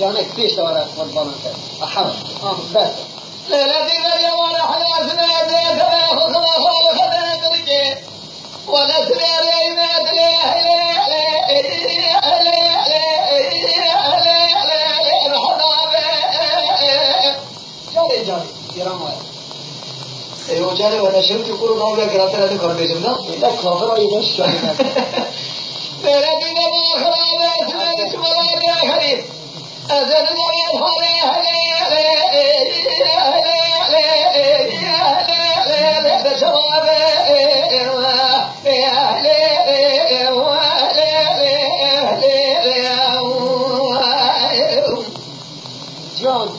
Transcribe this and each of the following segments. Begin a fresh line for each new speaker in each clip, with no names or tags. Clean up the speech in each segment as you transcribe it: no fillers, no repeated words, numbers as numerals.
جانك فيش دورة والبنات أحرم بس
ليلتي اليوم حياتنا ديت خذ خالق درجة ولا سرير ما
جاري يرام
ايوه جاري وانا شربت يقولوا نوم لك راتنا نكر بيجمنا
لا خبر أي بس
ليلتي ما خراب اسمه بسم الله يا كريم أذن مريض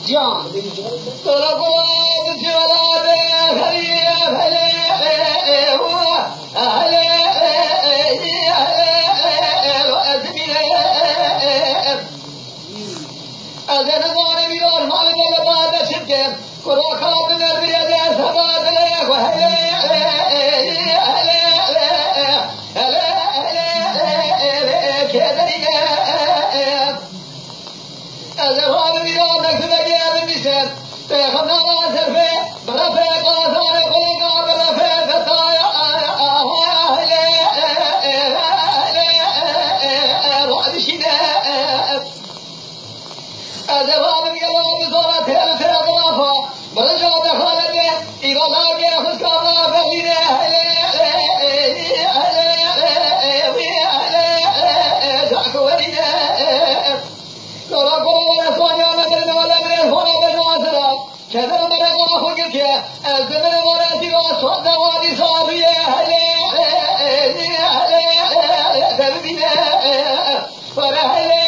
جان
طلبوا بجلال أذن ظالم يوم ما لنا بعد شكل وروخات الرياض سباد له وهلا أذن ظالم يوم نكتب جاب النساء خمنا راسه في برفع قاصار قلقا برفع فتايا وعد شناء أذهب يلا بزورة الأطراف برجع دخلت إيقاظات يأخذ كاملا فهنا دعكوانينا كراكو ولا صانع مدرنا ولا من الفورة بجواسنا كذا مرقا أخوك الزمن وراتي وصد وادي صابية دبنا ورهلا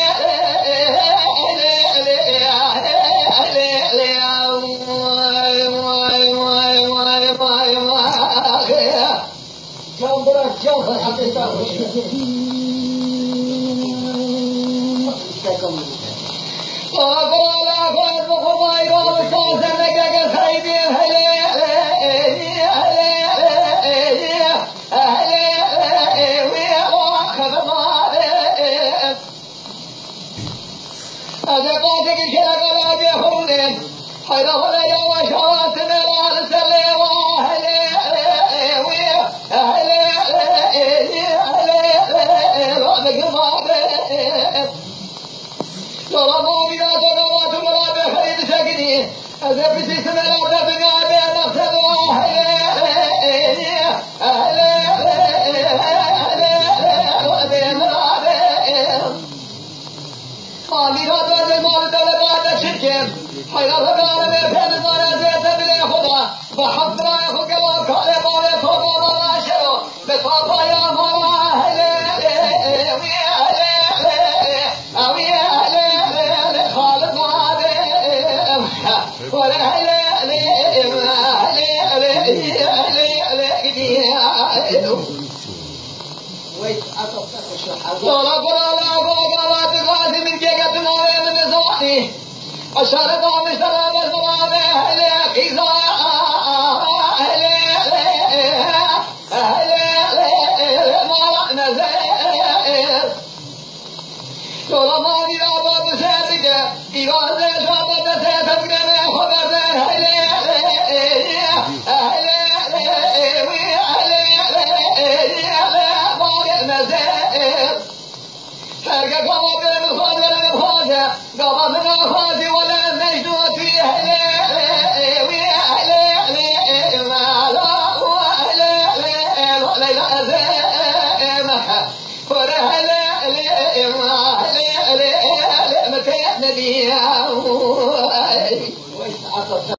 ولا
ويت أطفت شو حظ
طلب ولا قوات قاسم من جيكة نوري من زواني الشرط ومشترى بالضراب أهلي خيزا أهلي ما نزير طلب ما دي أبا بسيطك إيغاز شابة سيطك نمي خبر أهلي أهلي فرق قوة بالمخاض ولا مخاضة قوة بالمخاض ولا مجدود في أهلي وأهلي ما لا وأهلي ولا لازم فرهلي ما أهلي متى نبيه
ويت أطفت